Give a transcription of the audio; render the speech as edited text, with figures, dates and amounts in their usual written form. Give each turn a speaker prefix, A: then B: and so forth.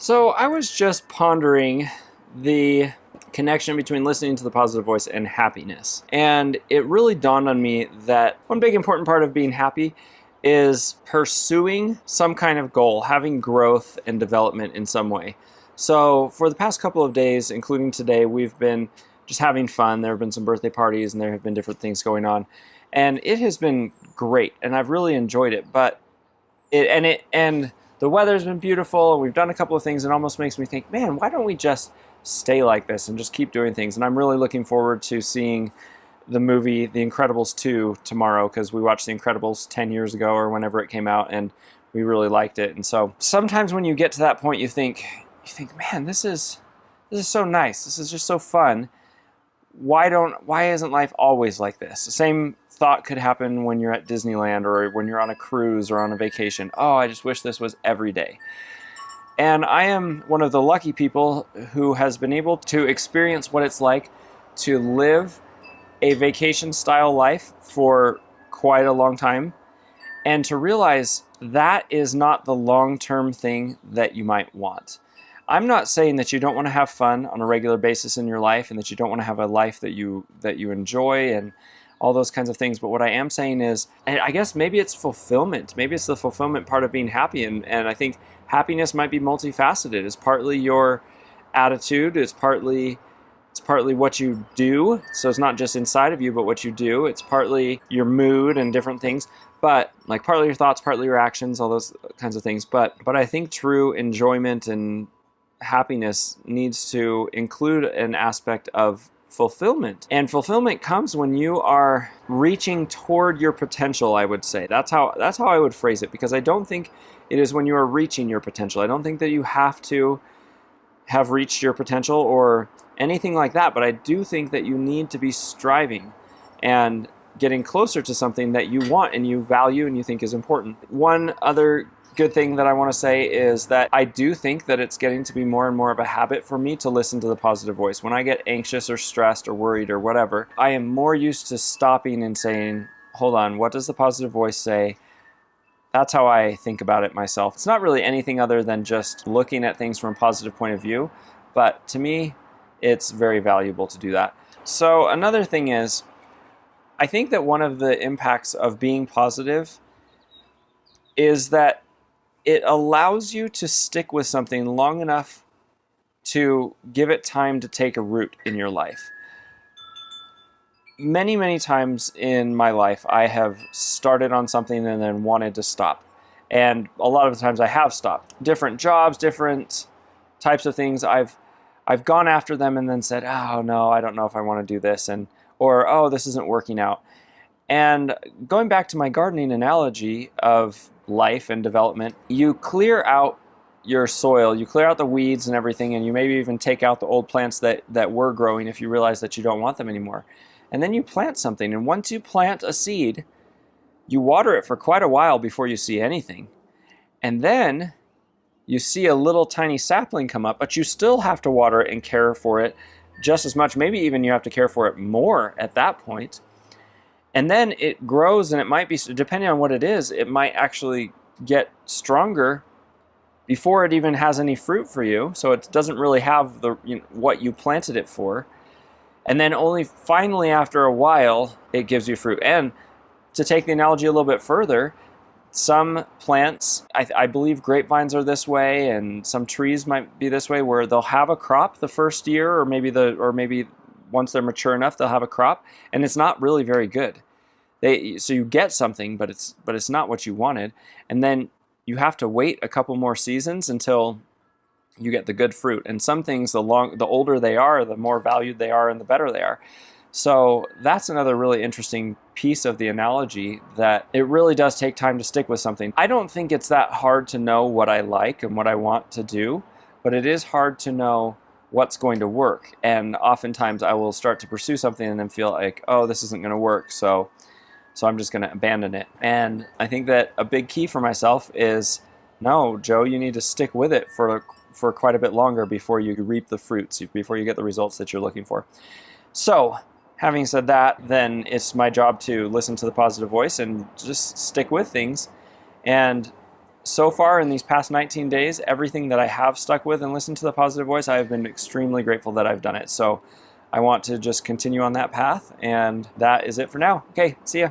A: So I was just pondering the connection between listening to the positive voice and happiness. And it really dawned on me that one big important part of being happy is pursuing some kind of goal, having growth and development in some way. So for the past couple of days, including today, we've been just having fun. There have been some birthday parties and there have been different things going on. And it has been great and I've really enjoyed it. But and the weather's been beautiful and we've done a couple of things. And it almost makes me think, man, why don't we just stay like this and just keep doing things? And I'm really looking forward to seeing the movie The Incredibles 2 tomorrow, because we watched The Incredibles 10 years ago or whenever it came out and we really liked it. And so sometimes when you get to that point, you think, man, this is so nice. This is just so fun. Why isn't life always like this? The same thought could happen when you're at Disneyland or when you're on a cruise or on a vacation. Oh, I just wish this was every day. And I am one of the lucky people who has been able to experience what it's like to live a vacation style life for quite a long time, and to realize that is not the long-term thing that you might want. I'm not saying that you don't want to have fun on a regular basis in your life and that you don't want to have a life that you enjoy and all those kinds of things. But what I am saying is, and I guess maybe it's fulfillment. Maybe it's the fulfillment part of being happy. And I think happiness might be multifaceted. It's partly your attitude. It's partly what you do. So it's not just inside of you, but what you do. It's partly your mood and different things. But like partly your thoughts, partly your actions, all those kinds of things. But I think true enjoyment and happiness needs to include an aspect of fulfillment. And fulfillment comes when you are reaching toward your potential, I would say. That's how I would phrase it, because I don't think it is when you are reaching your potential. I don't think that you have to have reached your potential or anything like that, but I do think that you need to be striving and getting closer to something that you want and you value and you think is important. One other good thing that I want to say is that I do think that it's getting to be more and more of a habit for me to listen to the positive voice. When I get anxious or stressed or worried or whatever, I am more used to stopping and saying, hold on, what does the positive voice say? That's how I think about it myself. It's not really anything other than just looking at things from a positive point of view, but to me, it's very valuable to do that. So another thing is, I think that one of the impacts of being positive is that it allows you to stick with something long enough to give it time to take a root in your life. Many, many times in my life, I have started on something and then wanted to stop. And a lot of the times I have stopped. Different jobs, different types of things. I've gone after them and then said, oh no, I don't know if I want to do this. Or, oh, this isn't working out. And going back to my gardening analogy of life and development, you clear out your soil, you clear out the weeds and everything, and you maybe even take out the old plants that were growing if you realize that you don't want them anymore. And then you plant something, and once you plant a seed, you water it for quite a while before you see anything. And then you see a little tiny sapling come up, but you still have to water it and care for it just as much. Maybe even you have to care for it more at that point. And then it grows, and it might be, depending on what it is, it might actually get stronger before it even has any fruit for you. So it doesn't really have what you planted it for. And then only finally after a while, it gives you fruit. And to take the analogy a little bit further, some plants, I believe grapevines are this way, and some trees might be this way, where they'll have a crop the first year, or maybe once they're mature enough, they'll have a crop, and it's not really very good. So you get something, but it's not what you wanted, and then you have to wait a couple more seasons until you get the good fruit. And some things, the older they are, the more valued they are, and the better they are. So that's another really interesting piece of the analogy, that it really does take time to stick with something. I don't think it's that hard to know what I like and what I want to do, but it is hard to know what's going to work. And oftentimes I will start to pursue something and then feel like, oh, this isn't going to work, so I'm just going to abandon it. And I think that a big key for myself is, no, Joe, you need to stick with it for quite a bit longer before you reap the fruits, before you get the results that you're looking for. So having said that, then it's my job to listen to the positive voice and just stick with things and so far in these past 19 days, everything that I have stuck with and listened to the positive voice, I have been extremely grateful that I've done it. So I want to just continue on that path, and that is it for now. Okay, see ya.